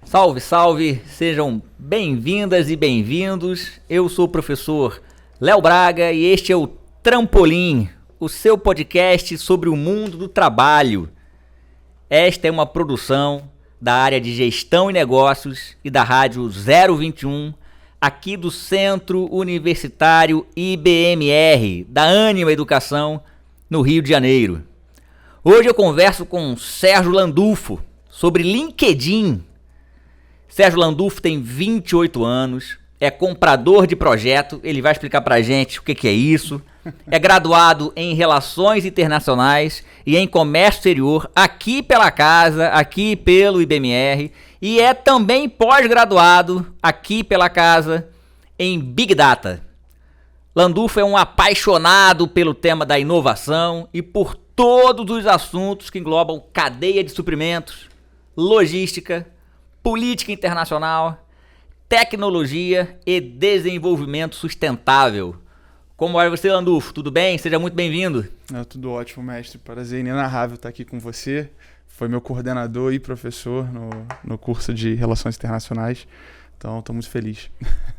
Salve, salve! Sejam bem-vindas e bem-vindos. Eu sou o professor Léo Braga e este é o Trampolim, o seu podcast sobre o mundo do trabalho. Esta é uma produção da área de gestão e negócios e da rádio 021, aqui do Centro Universitário IBMR, da Ânima Educação, no Rio de Janeiro. Hoje eu converso com Sérgio Landulfo sobre LinkedIn. Sérgio Landulfo tem 28 anos, é comprador de projeto, ele vai explicar pra gente o que é isso. É graduado em Relações Internacionais e em Comércio Exterior, aqui pela casa, aqui pelo IBMR, e é também pós-graduado, aqui pela casa, em Big Data. Landulfo é um apaixonado pelo tema da inovação e por todos os assuntos que englobam cadeia de suprimentos, logística, política internacional, tecnologia e desenvolvimento sustentável. Como vai você, Landulfo? Tudo bem? Seja muito bem-vindo. Tudo ótimo, mestre. Prazer inenarrável estar aqui com você. Foi meu coordenador e professor no curso de Relações Internacionais. Então, estou muito feliz.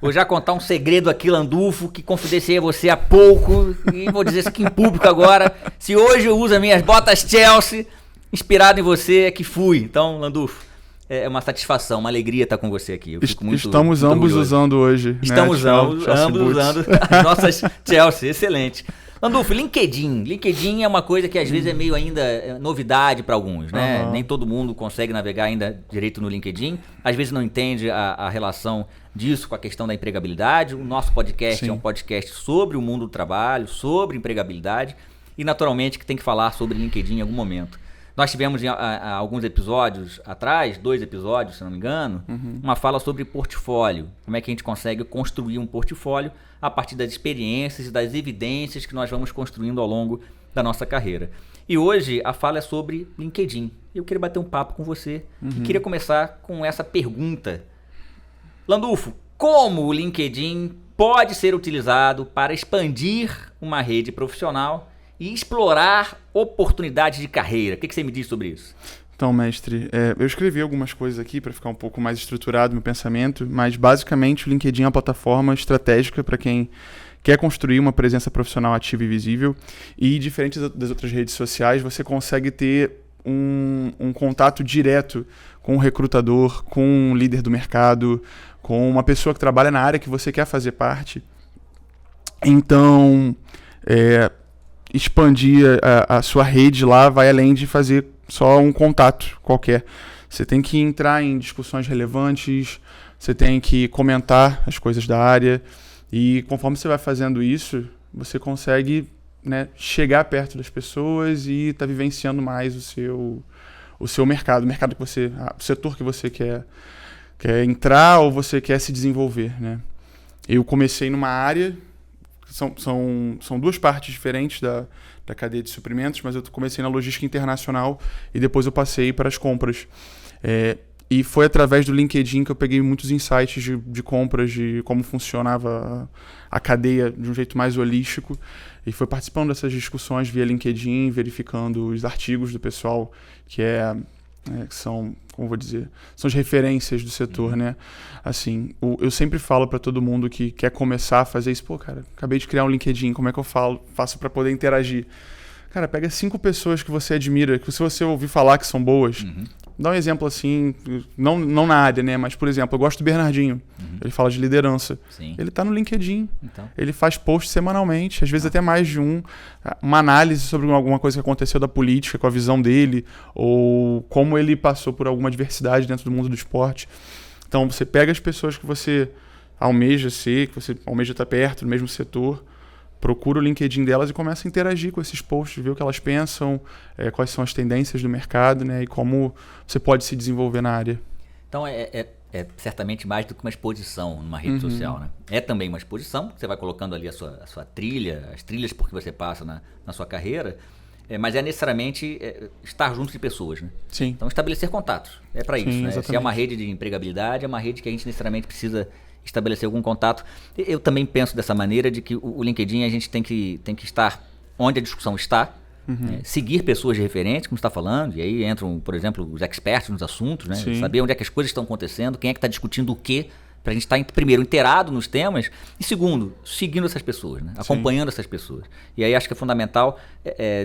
Vou já contar um segredo aqui, Landulfo, que confidenciei a você há pouco. E vou dizer isso aqui em público agora. Se hoje eu uso as minhas botas Chelsea, inspirado em você, é que fui. Então, Landulfo, é uma satisfação, uma alegria estar com você aqui. Estamos ambos usando hoje. Estamos ambos usando as nossas Chelsea, excelente. Landulfo, LinkedIn é uma coisa que às vezes é meio ainda novidade para alguns, né? Nem todo mundo consegue navegar ainda direito no LinkedIn. Às vezes não entende a relação disso com a questão da empregabilidade. O nosso podcast é um podcast sobre o mundo do trabalho, sobre empregabilidade e naturalmente que tem que falar sobre LinkedIn em algum momento. Nós tivemos há alguns episódios atrás, 2 episódios, se não me engano, uma fala sobre portfólio. Como é que a gente consegue construir um portfólio a partir das experiências e das evidências que nós vamos construindo ao longo da nossa carreira. E hoje a fala é sobre LinkedIn. Eu queria bater um papo com você e queria começar com essa pergunta. Landulfo, como o LinkedIn pode ser utilizado para expandir uma rede profissional e explorar oportunidades de carreira? O que você me diz sobre isso? Então, mestre, eu escrevi algumas coisas aqui para ficar um pouco mais estruturado meu pensamento, mas basicamente o LinkedIn é uma plataforma estratégica para quem quer construir uma presença profissional ativa e visível, e diferente das outras redes sociais, você consegue ter um contato direto com o recrutador, com o líder do mercado, com uma pessoa que trabalha na área que você quer fazer parte. Então, expandir a sua rede lá vai além de fazer só um contato qualquer. Você tem que entrar em discussões relevantes, você tem que comentar as coisas da área, e conforme você vai fazendo isso, você consegue, né, chegar perto das pessoas e estar vivenciando mais o seu mercado, o setor que você quer entrar ou você quer se desenvolver, né? Eu comecei numa área. São 2 partes diferentes da cadeia de suprimentos, mas eu comecei na logística internacional e depois eu passei para as compras. E foi através do LinkedIn que eu peguei muitos insights de compras, de como funcionava a cadeia de um jeito mais holístico. E foi participando dessas discussões via LinkedIn, verificando os artigos do pessoal que são, como vou dizer, são as referências do setor, né? Assim, eu sempre falo para todo mundo que quer começar a fazer isso. Pô, cara, acabei de criar um LinkedIn, como é que eu faço para poder interagir? Cara, pega 5 pessoas que você admira, que se você ouvir falar que são boas, dá um exemplo assim, não na área, né? Mas, por exemplo, eu gosto do Bernardinho. Ele fala de liderança. Sim. Ele tá no LinkedIn. Então. Ele faz posts semanalmente, às vezes até mais de uma análise sobre alguma coisa que aconteceu da política, com a visão dele, ou como ele passou por alguma adversidade dentro do mundo do esporte. Então, você pega as pessoas que você almeja ser, que você almeja estar perto, no mesmo setor, procura o LinkedIn delas e começa a interagir com esses posts, ver o que elas pensam, quais são as tendências do mercado, né, e como você pode se desenvolver na área. Então, é certamente mais do que uma exposição numa rede social, né? É também uma exposição, você vai colocando ali a sua trilha, as trilhas por que você passa na sua carreira, mas é necessariamente estar junto de pessoas, né? Sim. Então, estabelecer contatos, é para isso, né? Exatamente. Se é uma rede de empregabilidade, é uma rede que a gente necessariamente precisa estabelecer algum contato. Eu também penso dessa maneira de que o LinkedIn a gente tem que estar onde a discussão está, né? Seguir pessoas de referência, como você está falando, e aí entram, por exemplo, os experts nos assuntos, né? Sim. Saber onde é que as coisas estão acontecendo, quem é que está discutindo o quê, para a gente estar, primeiro, inteirado nos temas, e segundo, seguindo essas pessoas, né? Acompanhando essas pessoas. E aí acho que é fundamental,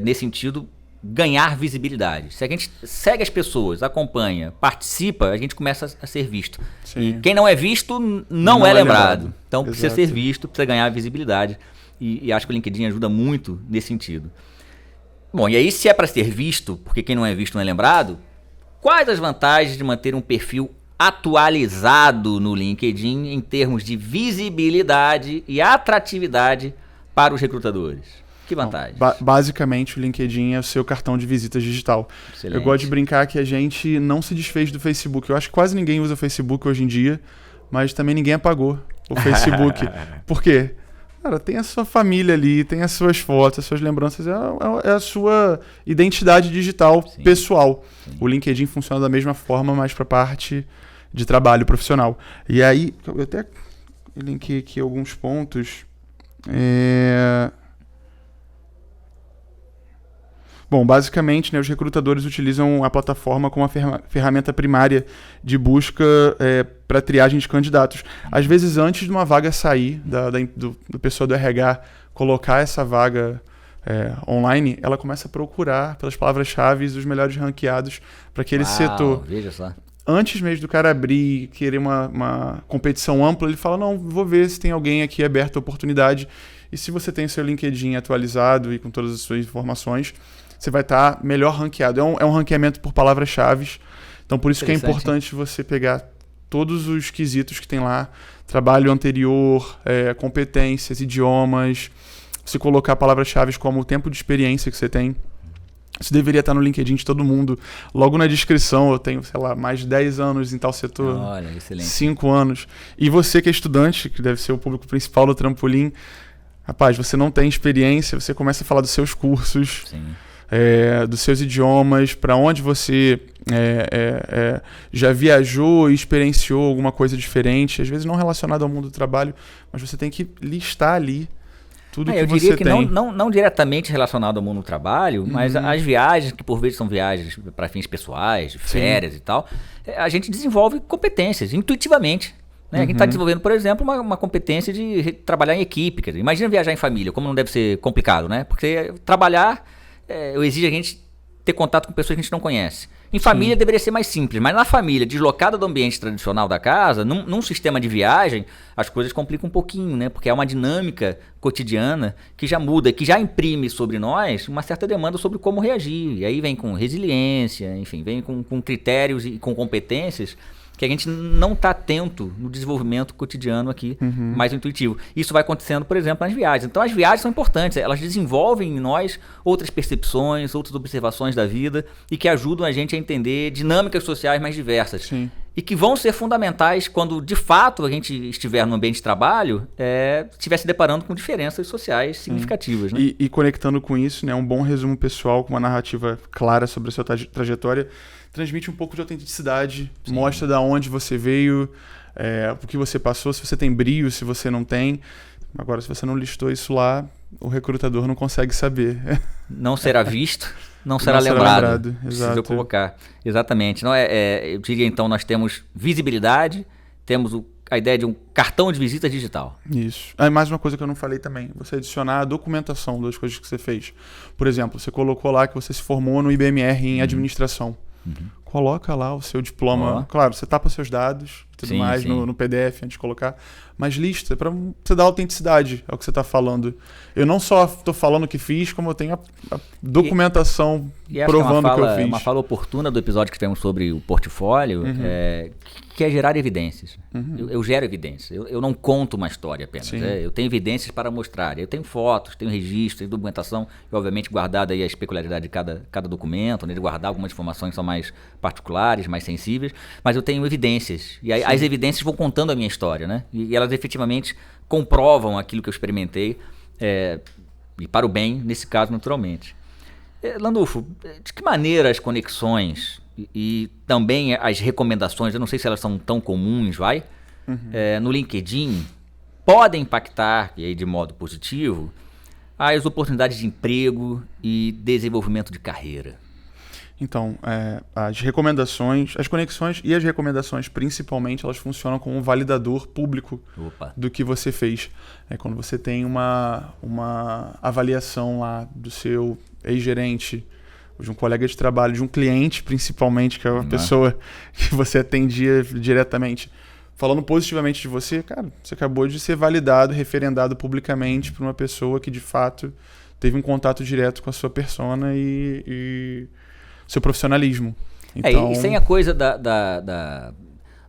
nesse sentido, ganhar visibilidade. Se a gente segue as pessoas, acompanha, participa, a gente começa a ser visto. Sim. E quem não é visto não é lembrado. Então precisa Exato. ser visto, precisa ganhar visibilidade. E acho que o LinkedIn ajuda muito nesse sentido. Bom, e aí se é para ser visto, porque quem não é visto não é lembrado, quais as vantagens de manter um perfil atualizado no LinkedIn em termos de visibilidade e atratividade para os recrutadores? Que vantagem? Basicamente, o LinkedIn é o seu cartão de visitas digital. Excelente. Eu gosto de brincar que a gente não se desfez do Facebook. Eu acho que quase ninguém usa o Facebook hoje em dia, mas também ninguém apagou o Facebook. Por quê? Cara, tem a sua família ali, tem as suas fotos, as suas lembranças, é a sua identidade digital pessoal. Sim. O LinkedIn funciona da mesma forma, mas para a parte de trabalho profissional. E aí, eu até linkei aqui alguns pontos. Bom, basicamente, né, os recrutadores utilizam a plataforma como uma ferramenta primária de busca para triagem de candidatos. Às vezes, antes de uma vaga sair, do pessoal do RH colocar essa vaga online, ela começa a procurar pelas palavras-chave os melhores ranqueados para aquele setor. Veja só. Antes mesmo do cara abrir e querer uma competição ampla, ele fala, não, vou ver se tem alguém aqui aberto a oportunidade. E se você tem o seu LinkedIn atualizado e com todas as suas informações, você vai estar melhor ranqueado. É um ranqueamento por palavras-chave. Então, por isso que é importante você pegar todos os quesitos que tem lá. Trabalho anterior, competências, idiomas. Você colocar palavras-chave como o tempo de experiência que você tem. Isso deveria estar no LinkedIn de todo mundo. Logo na descrição, eu tenho, sei lá, mais de 10 anos em tal setor. Olha, excelente. 5 anos. E você que é estudante, que deve ser o público principal do Trampolim, rapaz, você não tem experiência, você começa a falar dos seus cursos. Sim. Dos seus idiomas, para onde você já viajou e experienciou alguma coisa diferente, às vezes não relacionado ao mundo do trabalho, mas você tem que listar ali tudo que você tem. Eu diria que não diretamente relacionado ao mundo do trabalho, mas as viagens, que por vezes são viagens para fins pessoais, de férias e tal, a gente desenvolve competências intuitivamente. Né? A gente está desenvolvendo, por exemplo, uma competência de trabalhar em equipe. Quer dizer, imagina viajar em família, como não deve ser complicado, né? Porque trabalhar exige a gente ter contato com pessoas que a gente não conhece. Em família deveria ser mais simples, mas na família, deslocada do ambiente tradicional da casa, num sistema de viagem, as coisas complicam um pouquinho, né? Porque é uma dinâmica cotidiana que já muda, que já imprime sobre nós uma certa demanda sobre como reagir. E aí vem com resiliência, enfim, vem com critérios e com competências que a gente não está atento no desenvolvimento cotidiano aqui, mais intuitivo. Isso vai acontecendo, por exemplo, nas viagens. Então, as viagens são importantes. Elas desenvolvem em nós outras percepções, outras observações da vida e que ajudam a gente a entender dinâmicas sociais mais diversas. Sim. E que vão ser fundamentais quando, de fato, a gente estiver no ambiente de trabalho, estiver se deparando com diferenças sociais significativas. Né? E conectando com isso, né, um bom resumo pessoal, com uma narrativa clara sobre a sua trajetória, transmite um pouco de autenticidade, mostra da onde você veio, o que você passou, se você tem brio, se você não tem. Agora, se você não listou isso lá, o recrutador não consegue saber. Não será visto, não será lembrado. Exato. Preciso colocar. Exatamente. Não, eu diria, então, nós temos visibilidade, temos a ideia de um cartão de visita digital. Isso. Mais uma coisa que eu não falei também, você adicionar a documentação das coisas que você fez. Por exemplo, você colocou lá que você se formou no IBMR em administração. Coloca lá o seu diploma. Claro, você tapa seus dados e tudo mais no PDF antes de colocar. Mas lista, para você dar autenticidade ao que você está falando. Eu não só estou falando o que fiz, como eu tenho a documentação provando o que eu fiz. Uma fala oportuna do episódio que tivemos sobre o portfólio, que é gerar evidências. Eu gero evidências. Eu não conto uma história apenas. Eu tenho evidências para mostrar. Eu tenho fotos, tenho registro, tenho documentação, e obviamente guardada aí a especularidade de cada documento, né, de guardar algumas informações que são mais particulares, mais sensíveis, mas eu tenho evidências. E aí, as evidências vão contando a minha história, né? E elas efetivamente comprovam aquilo que eu experimentei, e para o bem, nesse caso, naturalmente. Landulfo, de que maneira as conexões e também as recomendações, eu não sei se elas são tão comuns, no LinkedIn, podem impactar, e aí de modo positivo, as oportunidades de emprego e desenvolvimento de carreira? Então, as conexões e as recomendações, principalmente, elas funcionam como um validador público do que você fez. Quando você tem uma avaliação lá do seu ex-gerente, de um colega de trabalho, de um cliente, principalmente, que é uma pessoa que você atendia diretamente, falando positivamente de você, cara, você acabou de ser validado, referendado publicamente por uma pessoa que, de fato, teve um contato direto com a sua persona e seu profissionalismo. Então... E sem a coisa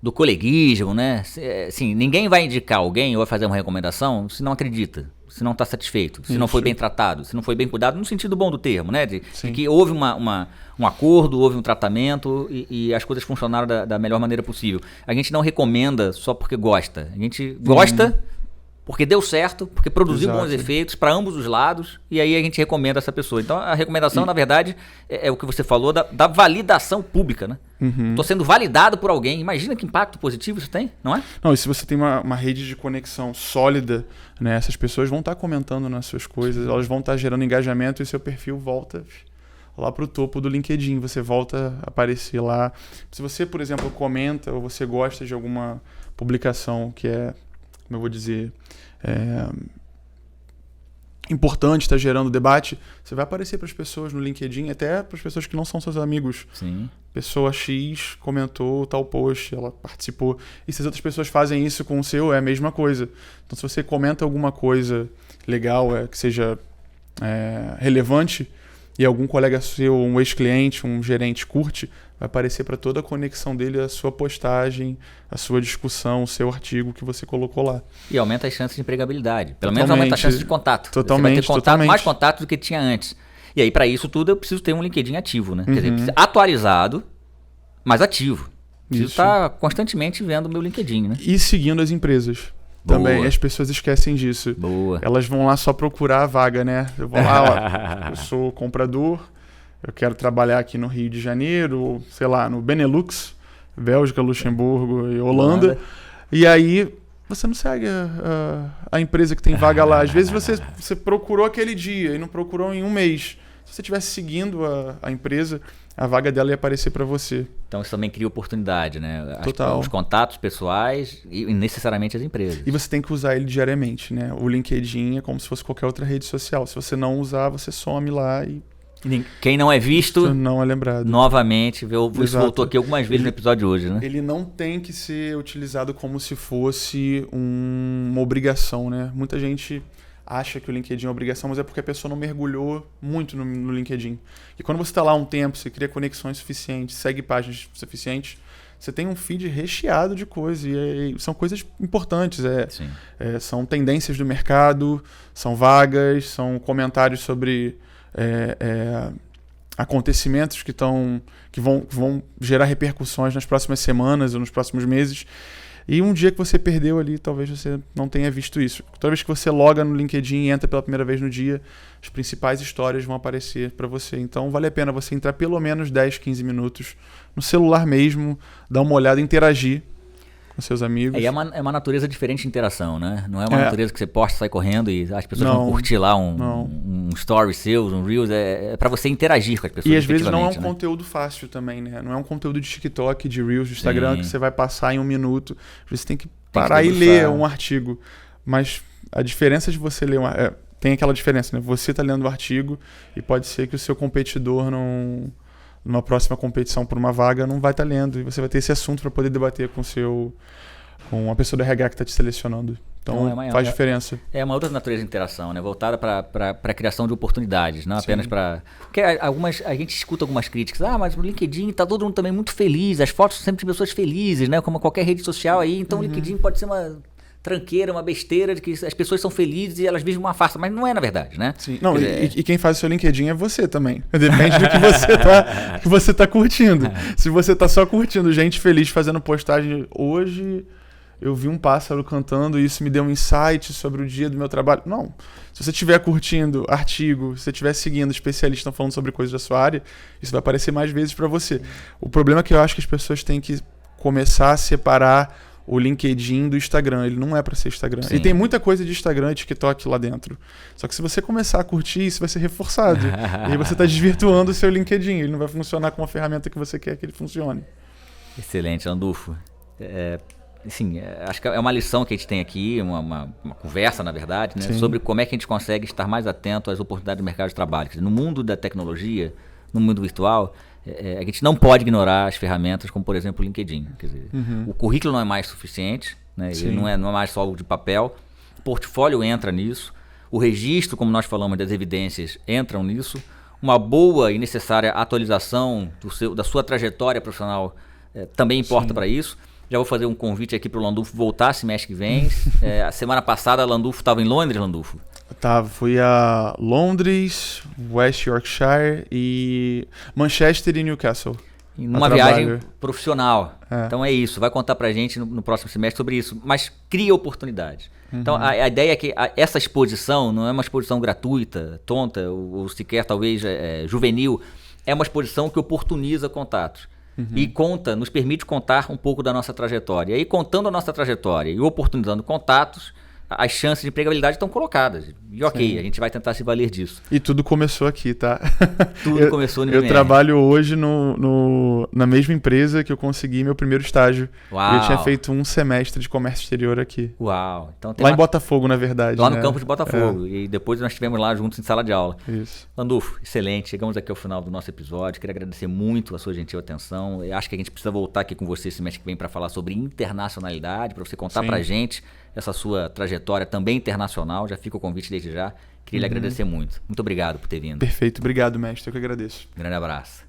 do coleguismo, né? Assim, ninguém vai indicar alguém ou vai fazer uma recomendação se não acredita, se não está satisfeito, se não foi bem tratado, se não foi bem cuidado, no sentido bom do termo, né? De que houve um acordo, houve um tratamento e as coisas funcionaram da melhor maneira possível. A gente não recomenda só porque gosta. A gente gosta porque deu certo, porque produziu bons efeitos para ambos os lados, e aí a gente recomenda essa pessoa. Então a recomendação, na verdade, é o que você falou da validação pública, né? Estou sendo validado por alguém. Imagina que impacto positivo isso tem, não é? Não, e se você tem uma rede de conexão sólida, né, essas pessoas vão estar comentando nas suas coisas, elas vão estar gerando engajamento e seu perfil volta lá para o topo do LinkedIn, você volta a aparecer lá. Se você, por exemplo, comenta ou você gosta de alguma publicação que é, como eu vou dizer, importante, está gerando debate, você vai aparecer para as pessoas no LinkedIn, até para as pessoas que não são seus amigos. Sim. Pessoa X comentou tal post, ela participou. E se as outras pessoas fazem isso com o seu, é a mesma coisa. Então, se você comenta alguma coisa legal, que seja relevante, e algum colega seu, um ex-cliente, um gerente curte, vai aparecer para toda a conexão dele a sua postagem, a sua discussão, o seu artigo que você colocou lá. E aumenta as chances de empregabilidade. Pelo menos aumenta as chances de contato. Totalmente. Você vai ter mais contato do que tinha antes. E aí, para isso tudo, eu preciso ter um LinkedIn ativo, né? Quer dizer, atualizado, mas ativo. Preciso estar constantemente vendo o meu LinkedIn, né? E seguindo as empresas. Também as pessoas esquecem disso. Elas vão lá só procurar a vaga, né? Eu vou lá, eu sou comprador, eu quero trabalhar aqui no Rio de Janeiro, sei lá, no Benelux, Bélgica, Luxemburgo e Holanda. E aí você não segue a empresa que tem vaga lá. Às vezes você procurou aquele dia e não procurou em um mês. Se você estivesse seguindo a empresa, a vaga dela ia aparecer para você. Então isso também cria oportunidade, né? Total. Os contatos pessoais e necessariamente as empresas. E você tem que usar ele diariamente, né? O LinkedIn é como se fosse qualquer outra rede social. Se você não usar, você some lá e... Quem não é visto, não é lembrado. Novamente, isso voltou aqui algumas vezes no episódio de hoje, né? Ele não tem que ser utilizado como se fosse uma obrigação, né? Muita gente acha que o LinkedIn é obrigação, mas é porque a pessoa não mergulhou muito no LinkedIn. E quando você está lá um tempo, você cria conexões suficientes, segue páginas suficientes, você tem um feed recheado de coisas. E são coisas importantes. São tendências do mercado, são vagas, são comentários sobre acontecimentos que vão gerar repercussões nas próximas semanas ou nos próximos meses. E um dia que você perdeu ali, talvez você não tenha visto isso. Toda vez que você loga no LinkedIn e entra pela primeira vez no dia, as principais histórias vão aparecer para você. Então vale a pena você entrar pelo menos 10, 15 minutos no celular mesmo, dar uma olhada, interagir com seus amigos. É uma natureza diferente de interação, né? Não é uma natureza que você posta, sai correndo e as pessoas vão curtir lá um story seu, um Reels. É para você interagir com as pessoas. E às vezes não é um conteúdo fácil também, né? Não é um conteúdo de TikTok, de Reels, de Instagram, que você vai passar em um minuto. Você tem que parar e ler um artigo. Mas a diferença de você ler tem aquela diferença, né? Você está lendo o artigo e pode ser que o seu competidor numa próxima competição por uma vaga não vai estar lendo, e você vai ter esse assunto para poder debater com a pessoa do RH que está te selecionando. Então faz diferença. É uma outra natureza de interação, né? Voltada para a criação de oportunidades, não apenas para... Porque a gente escuta algumas críticas, mas no LinkedIn está todo mundo também muito feliz, as fotos são sempre de pessoas felizes, né? Como qualquer rede social aí, então o LinkedIn pode ser uma tranqueira, uma besteira de que as pessoas são felizes e elas vivem uma farsa, mas não é na verdade, né? Sim. Não, e quem faz o seu LinkedIn é você também. Depende do que você tá curtindo. Se você tá só curtindo gente feliz fazendo postagem, hoje eu vi um pássaro cantando e isso me deu um insight sobre o dia do meu trabalho. Não. Se você estiver curtindo artigo, se você estiver seguindo especialistas falando sobre coisas da sua área, isso vai aparecer mais vezes para você. O problema é que eu acho que as pessoas têm que começar a separar o LinkedIn do Instagram. Ele não é para ser Instagram. Sim. E tem muita coisa de Instagram e TikTok lá dentro. Só que se você começar a curtir, isso vai ser reforçado. E aí você está desvirtuando o seu LinkedIn. Ele não vai funcionar com a ferramenta que você quer que ele funcione. Excelente, Landulfo. Assim, acho que é uma lição que a gente tem aqui, uma conversa, na verdade, né, sobre como é que a gente consegue estar mais atento às oportunidades do mercado de trabalho. Quer dizer, no mundo da tecnologia, no mundo virtual, a gente não pode ignorar as ferramentas como, por exemplo, o LinkedIn. Quer dizer, o currículo não é mais suficiente, né, ele não é mais só algo de papel, o portfólio entra nisso, o registro, como nós falamos, das evidências entram nisso, uma boa e necessária atualização da sua trajetória profissional também importa para isso. Já vou fazer um convite aqui para o Landulfo voltar semestre que vem. A semana passada, Landulfo estava em Londres, Landulfo? Fui a Londres, West Yorkshire e Manchester e Newcastle. Numa viagem profissional. Então é isso, vai contar pra gente no próximo semestre sobre isso. Mas cria oportunidades. Então a ideia é que essa exposição não é uma exposição gratuita, tonta, ou sequer talvez juvenil. É uma exposição que oportuniza contatos. E nos permite contar um pouco da nossa trajetória. E aí, contando a nossa trajetória e oportunizando contatos, as chances de empregabilidade estão colocadas. E ok, a gente vai tentar se valer disso. E tudo começou aqui, tá? Tudo começou no Eu trabalho hoje na mesma empresa que eu consegui meu primeiro estágio. Uau. Eu tinha feito um semestre de comércio exterior aqui. Uau! Então, lá em Botafogo, na verdade. Lá no campus de Botafogo. E depois nós estivemos lá juntos em sala de aula. Isso. Landulfo, excelente. Chegamos aqui ao final do nosso episódio. Queria agradecer muito a sua gentil atenção. Eu acho que a gente precisa voltar aqui com você semestre que vem para falar sobre internacionalidade, para você contar pra gente essa sua trajetória também internacional. Já fica o convite desde já. Queria lhe agradecer muito. Muito obrigado por ter vindo. Perfeito. Obrigado, mestre. Eu que agradeço. Grande abraço.